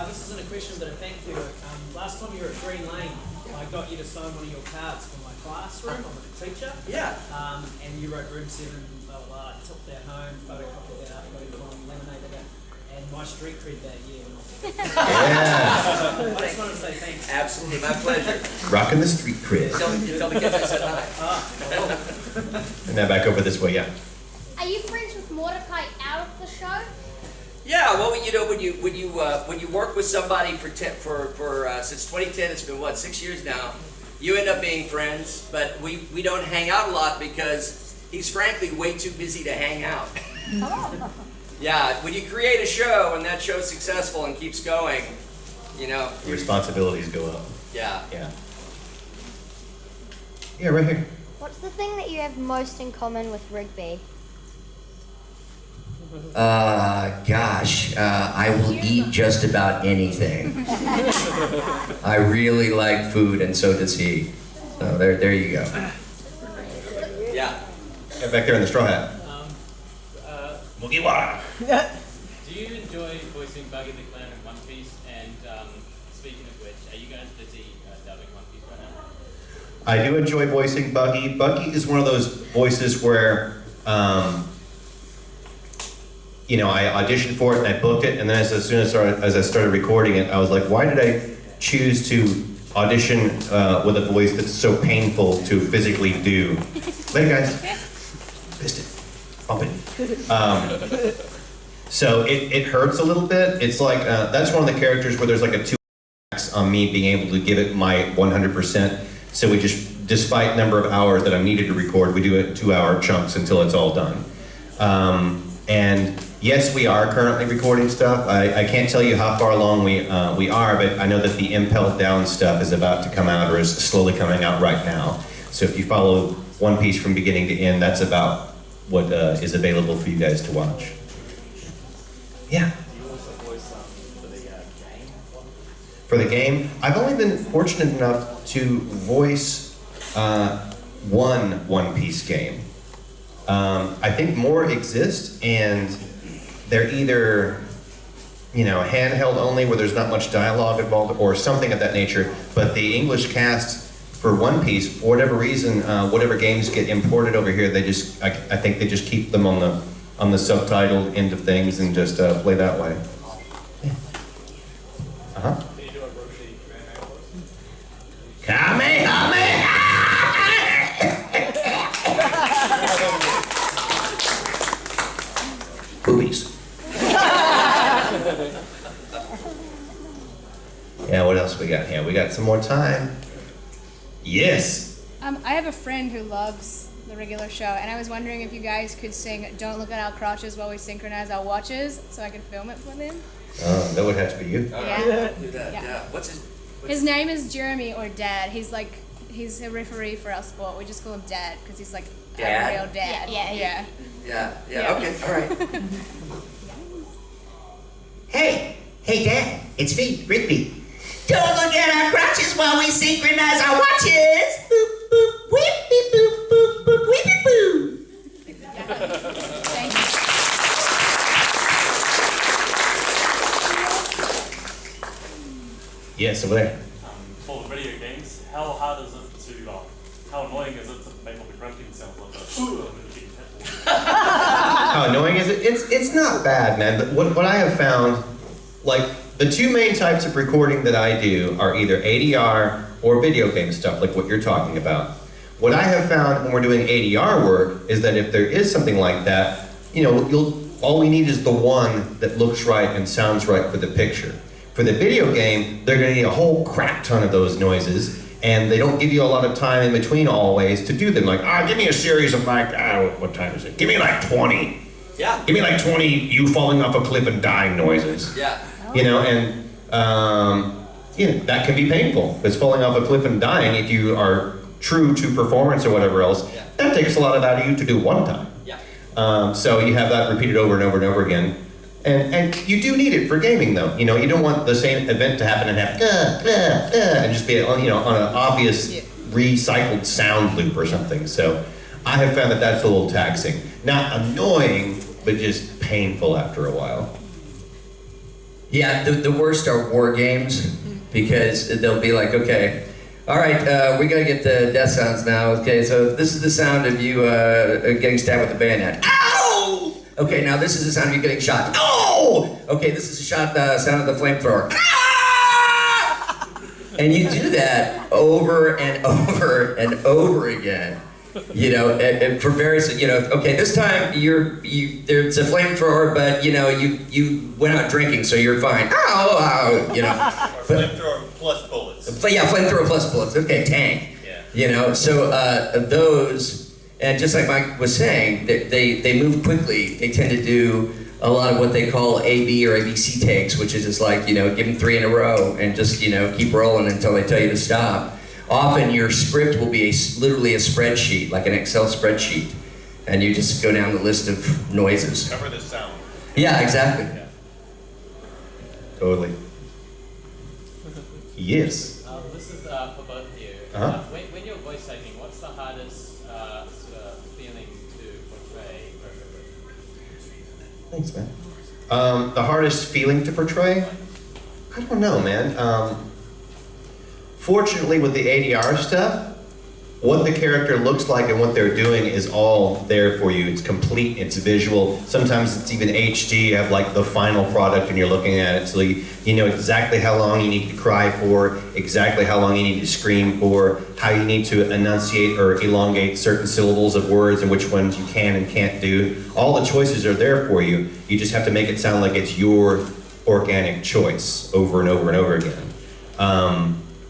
This isn't a question, but a thank you. Last time you were at Green Lane, I got you to sign one of your cards for my classroom. I'm a teacher. Yeah. And you wrote room 7, blah, blah, blah. I took that home, photocopied that up, got it on, laminated it, and my street cred that year. Yeah. I just wanted to say thanks. Absolutely, my pleasure. Rocking the street cred. Tell the kids I said hi. And now back over this way, yeah. Are you friends with Mordecai out of the show? Yeah, well, you know, when you work with somebody for since 2010, it's been what, 6 years now. You end up being friends, but we don't hang out a lot because he's frankly way too busy to hang out. Yeah, when you create a show and that show's successful and keeps going, you know. Your responsibilities go up. Yeah. Yeah. Yeah, right here. What's the thing that you have most in common with Rigby? Gosh, I will eat just about anything. I really like food, and so does he. So there you go. Yeah. Yeah, back there in the straw hat. Mugiwara. Do you enjoy voicing Buggy the Clown in One Piece? And speaking of which, are you guys busy dubbing One Piece right now? I do enjoy voicing Buggy. Buggy is one of those voices where, you know, I auditioned for it and I booked it, and then as soon as I started recording it, I was like, why did I choose to audition with a voice that's so painful to physically do? Later, guys. Missed it. Bump it. So it hurts a little bit. It's like, that's one of the characters where there's like a 2x on me being able to give it my 100%. So we just, despite number of hours that I'm needed to record, we do it 2-hour chunks until it's all done. And yes, we are currently recording stuff. I can't tell you how far along we are, but I know that the Impelled Down stuff is about to come out, or is slowly coming out right now. So if you follow One Piece from beginning to end, that's about what is available for you guys to watch. Yeah. You also voice for the game? For the game, I've only been fortunate enough to voice one One Piece game. I think more exist, and they're either, you know, handheld only where there's not much dialogue involved, or something of that nature. But the English cast for One Piece, for whatever reason, whatever games get imported over here, they just, I think they just keep them on the subtitled end of things and just play that way. Yeah. Uh-huh. Can you do a Roshi Kamehameha voice? Kamehameha! Boobies. Yeah, what else we got here? We got some more time. Yes. I have a friend who loves the regular show, and I was wondering if you guys could sing "Don't Look at Our Crotches" while we synchronize our watches, so I could film it for them. That would have to be you. Yeah. Do that. Yeah. Yeah. His name is Jeremy, or Dad. He's a referee for our sport. We just call him Dad because he's like Dad? a real dad. Yeah. Yeah. Okay. All right. Hey, Dad, it's me, Rigby. Don't look at our crotches while we synchronize our watches. Boop, boop, whip, beep, boop, boop, boop, whip, beep, boo. Thank you. Yes, over there. For the video games, how hard is it to, how annoying is it to make all the grunting sounds like that? How annoying is it? It's not bad, man. But what I have found, like, the two main types of recording that I do are either ADR or video game stuff, like what you're talking about. What I have found when we're doing ADR work is that if there is something like that, you know, all we need is the one that looks right and sounds right for the picture. For the video game, they're gonna need a whole crap ton of those noises, and they don't give you a lot of time in between always to do them. Like, give me a series of like, what time is it? Give me like 20. Yeah. Give me like 20 you falling off a cliff and dying noises. Yeah. You know, and you know, that can be painful. Because falling off a cliff and dying, if you are true to performance or whatever else, that takes a lot out of you to do one time. Yeah. So you have that repeated over and over and over again. And you do need it for gaming, though. You know, you don't want the same event to happen and have and just be on an obvious recycled sound loop or something. So I have found that that's a little taxing. Not annoying, but just painful after a while. Yeah, the worst are war games, because they'll be like, okay, all right, we gotta get the death sounds now. Okay, so this is the sound of you getting stabbed with a bayonet. Ow! Okay, now this is the sound of you getting shot. Oh! Okay, this is the sound of the flamethrower. Ah! And you do that over and over and over again. You know, and for various, okay, this time there's a flamethrower, but you went out drinking, so you're fine. Ow, ow, Flamethrower plus bullets. Yeah, flamethrower plus bullets. Okay, tank. Yeah. So those, and just like Mike was saying, they move quickly. They tend to do a lot of what they call AB or ABC takes, which is just like, give them 3 in a row and just, keep rolling until they tell you to stop. Often your script will be literally a spreadsheet, like an Excel spreadsheet, and you just go down the list of noises. Cover the sound. Yeah, exactly. Yeah. Totally. Yes. This is for both of you. Uh-huh. When you're voice acting, what's the hardest sort of feeling to portray? Thanks, man. The hardest feeling to portray? I don't know, man. Fortunately, with the ADR stuff, what the character looks like and what they're doing is all there for you. It's complete, it's visual. Sometimes it's even HD, you have like the final product and you're looking at it, so you know exactly how long you need to cry for, exactly how long you need to scream for, how you need to enunciate or elongate certain syllables of words and which ones you can and can't do. All the choices are there for you. You just have to make it sound like it's your organic choice over and over and over again.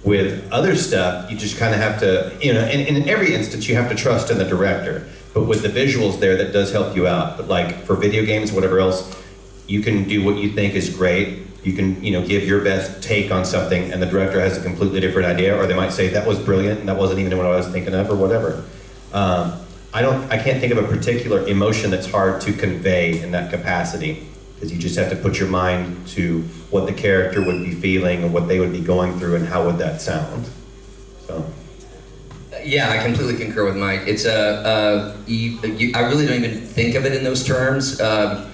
With other stuff, you just kind of have to, in every instance, you have to trust in the director. But with the visuals there, that does help you out. But like for video games, whatever else, you can do what you think is great. You can, give your best take on something, and the director has a completely different idea, or they might say that was brilliant, and that wasn't even what I was thinking of, or whatever. I can't think of a particular emotion that's hard to convey in that capacity. Because you just have to put your mind to what the character would be feeling and what they would be going through and how would that sound. So. Yeah, I completely concur with Mike. It's I really don't even think of it in those terms. Whatever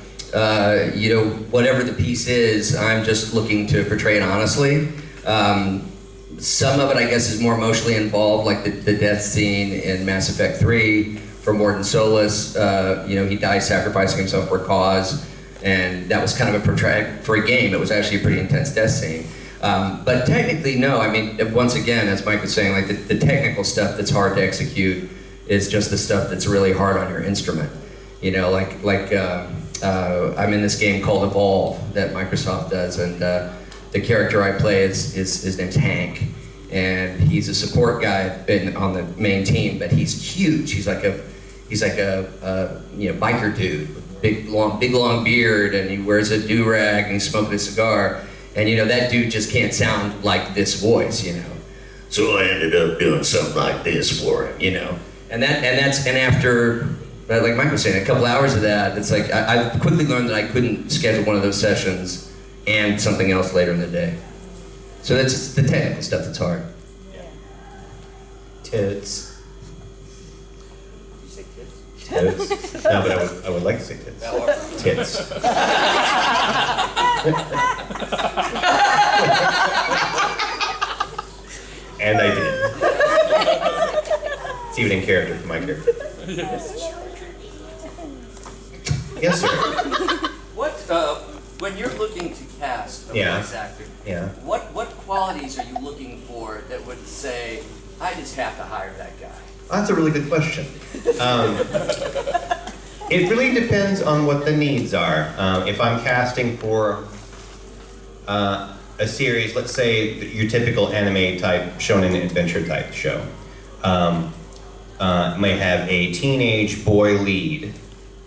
the piece is, I'm just looking to portray it honestly. Some of it, I guess, is more emotionally involved, like the death scene in Mass Effect 3 for Mordin Solus. He dies sacrificing himself for a cause. And that was kind of for a game, it was actually a pretty intense death scene. But technically, no. I mean, once again, as Mike was saying, like the technical stuff that's hard to execute is just the stuff that's really hard on your instrument. I'm in this game called Evolve that Microsoft does, and the character I play his name's Hank, and he's a support guy on the main team, but he's huge. He's like a biker dude. Big long beard, and he wears a do-rag and he's smoking a cigar, and that dude just can't sound like this voice, So I ended up doing something like this for him, and after, like Mike was saying, a couple hours of that, it's like I quickly learned that I couldn't schedule one of those sessions and something else later in the day. So that's the technical stuff that's hard. Tits. Tits. No, but I would like to say tits. Tits. And I did. It's even in character for my character. Yes, sir. When you're looking to cast a voice actor, what qualities are you looking for that would say, I just have to hire that guy? That's a really good question. It really depends on what the needs are. If I'm casting for a series, let's say your typical anime type, shonen adventure type show, may have a teenage boy lead.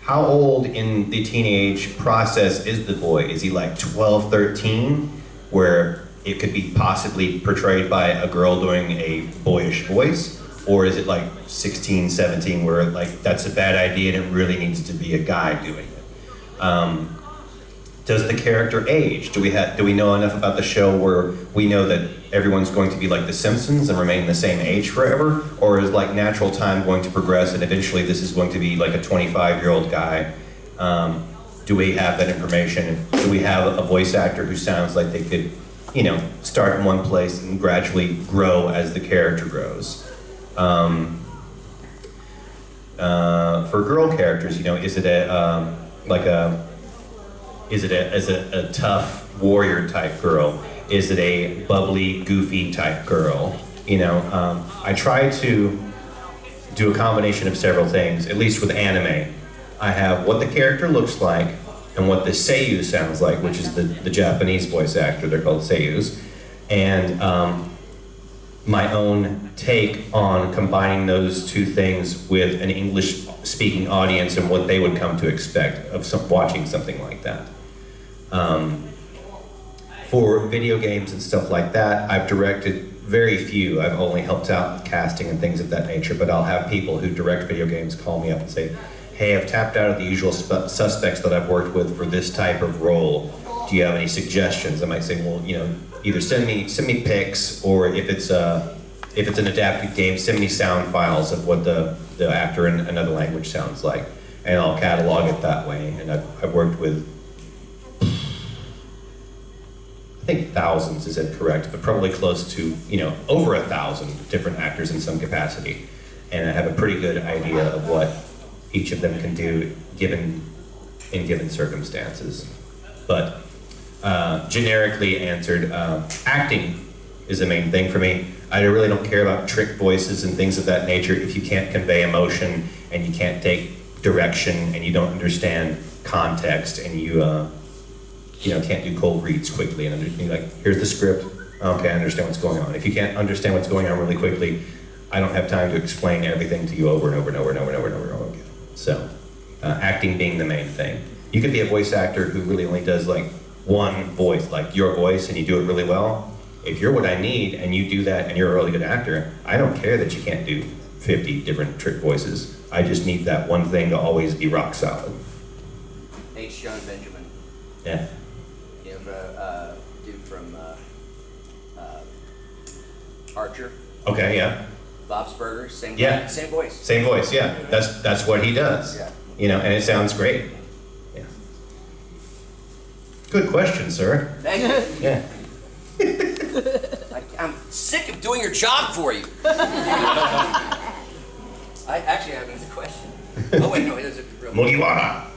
How old in the teenage process is the boy? Is he like 12, 13, where it could be possibly portrayed by a girl doing a boyish voice? Or is it like 16, 17, where like that's a bad idea and it really needs to be a guy doing it? Does the character age? Do we know enough about the show where we know that everyone's going to be like The Simpsons and remain the same age forever? Or is like natural time going to progress and eventually this is going to be like a 25-year-old guy? Do we have that information? Do we have a voice actor who sounds like they could, you know, start in one place and gradually grow as the character grows? For girl characters, you know, is it a tough warrior type girl? Is it a bubbly, goofy type girl? You know, I try to do a combination of several things, at least with anime. I have what the character looks like and what the seiyuu sounds like, which is the Japanese voice actor, they're called seiyus, and my own take on combining those two things with an English-speaking audience and what they would come to expect of watching something like that. For video games and stuff like that, I've directed very few. I've only helped out with casting and things of that nature, but I'll have people who direct video games call me up and say, hey, I've tapped out of the usual suspects that I've worked with for this type of role. Do you have any suggestions? I might say, well, you know, either send me pics, or if it's an adapted game, send me sound files of what the actor in another language sounds like, and I'll catalog it that way. And I've worked with, I think thousands is incorrect, but probably close to, you know, over 1,000 different actors in some capacity. And I have a pretty good idea of what each of them can do in given circumstances. But generically answered, acting is the main thing for me. I really don't care about trick voices and things of that nature if you can't convey emotion and you can't take direction and you don't understand context and you can't do cold reads quickly and you're like, here's the script, okay, I understand what's going on. If you can't understand what's going on really quickly, I don't have time to explain everything to you over and over and over and over and over and over and over again. So, acting being the main thing. You could be a voice actor who really only does like one voice, like your voice, and you do it really well. If you're what I need and you do that and you're a really good actor, I don't care that you can't do 50 different trick voices. I just need that one thing to always be rock solid. H. John Benjamin. Yeah. You have a dude from Archer. Okay, yeah. Bob's Burgers, same Yeah. same voice. Same voice, yeah. That's what he does. Yeah. You know, and it sounds great. Yeah. Good question, sir. Thank you. Yeah. I'm sick of doing your job for you. I actually have another question. Oh wait, no, it is a real. Mugiwara. I'm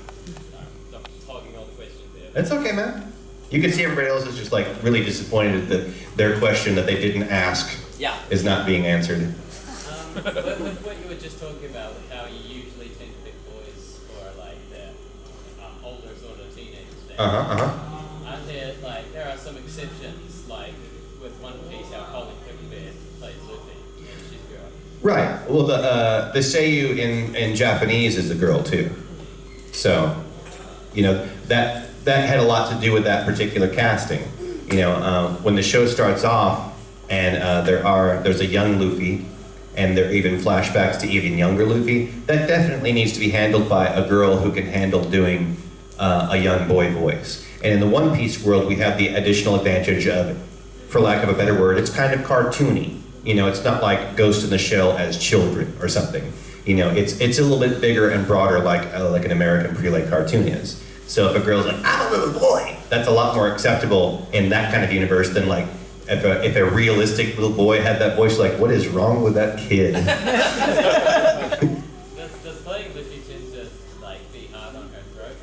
hogging all the questions there. That's okay, man. You can see everybody else is just like really disappointed that their question that they didn't ask Yeah. is not being answered. With what you were just talking about, with how you usually tend to pick boys for like the older sort of teenage stage. Aren't there are some exceptions, like with One Piece, how Colin Picklebeard plays Luffy, and she's a girl. Right. Well, the seiyuu in Japanese is a girl too. So, you know, that had a lot to do with that particular casting. You know, when the show starts off and there's a young Luffy, and there are even flashbacks to even younger Luffy, that definitely needs to be handled by a girl who can handle doing a young boy voice. And in the One Piece world, we have the additional advantage of, for lack of a better word, it's kind of cartoony. You know, it's not like Ghost in the Shell as children or something. You know, it's a little bit bigger and broader like an American pre-like cartoon is. So if a girl's like, I'm a little boy, that's a lot more acceptable in that kind of universe than like, if a realistic little boy had that voice, like, what is wrong with that kid? Does playing Luffy tend to like be hard on her throat?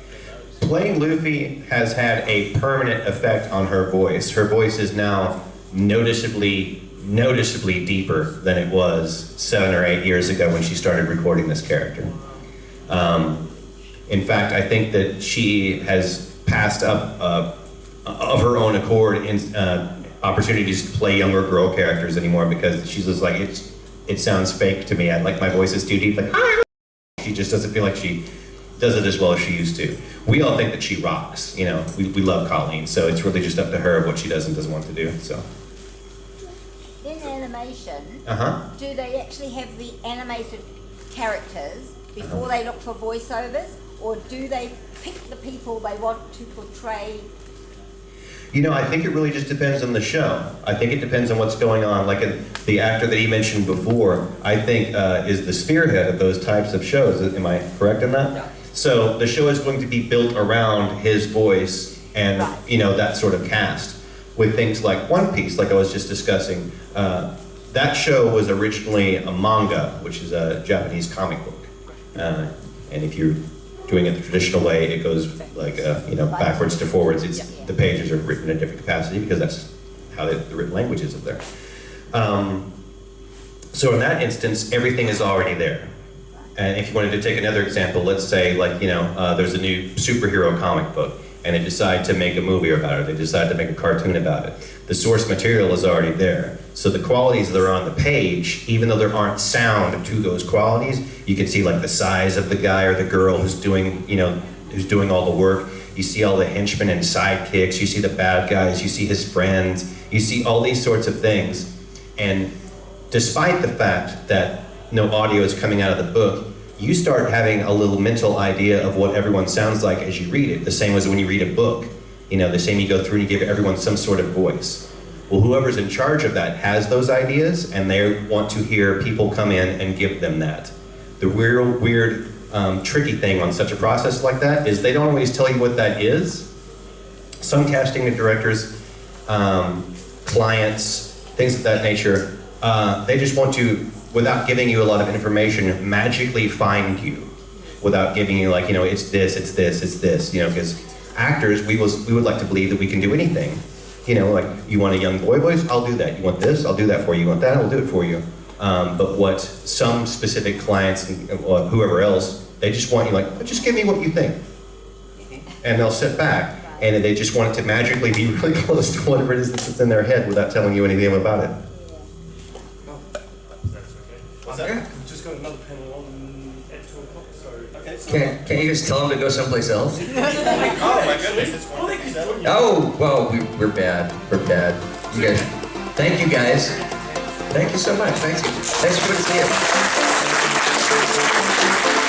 Playing Luffy has had a permanent effect on her voice. Her voice is now noticeably deeper than it was 7 or 8 years ago when she started recording this character. In fact, I think that she has passed up of her own accord in opportunities to play younger girl characters anymore because she's just like, it sounds fake to me. I like my voice is too deep. Like, hi. She just doesn't feel like she does it as well as she used to. We all think that she rocks. You know, we love Colleen, so it's really just up to her what she does and doesn't want to do. So. In animation, do they actually have the animated characters before they look for voiceovers, or do they pick the people they want to portray? I think it really just depends on the show. I think it depends on what's going on. Like the actor that he mentioned before, I think is the spearhead of those types of shows. Am I correct in that? Yeah. So the show is going to be built around his voice and that sort of cast. With things like One Piece, like I was just discussing, that show was originally a manga, which is a Japanese comic book. And if you're doing it the traditional way, it goes like backwards to forwards. The pages are written in a different capacity because that's how the written language is up there. So in that instance, everything is already there. And if you wanted to take another example, let's say there's a new superhero comic book, and they decide to make a movie about it. They decide to make a cartoon about it. The source material is already there. So the qualities that are on the page, even though there aren't sound to those qualities, you can see like the size of the guy or the girl who's doing all the work. You see all the henchmen and sidekicks. You see the bad guys. You see his friends. You see all these sorts of things. And despite the fact that no audio is coming out of the book, you start having a little mental idea of what everyone sounds like as you read it. The same as when you read a book. The same you go through and you give everyone some sort of voice. Well, whoever's in charge of that has those ideas, and they want to hear people come in and give them that. The weird, tricky thing on such a process like that is they don't always tell you what that is. Some casting directors, clients, things of that nature, they just want to, without giving you a lot of information, magically find you. Without giving you it's this, because actors, we would like to believe that we can do anything. Like you want a young boy voice, I'll do that. You want this, I'll do that for you. You want that, I'll do it for you. But what some specific clients and whoever else, they just want you just give me what you think. And they'll sit back and they just want it to magically be really close to whatever it is that's in their head without telling you anything about it. We've just got another panel on at 2 o'clock, so... Okay, so Can't you just tell them to go someplace else? Oh my goodness, Oh, well, we're bad. We're bad. You guys, thank you guys. Thank you so much. Thanks for coming to see us.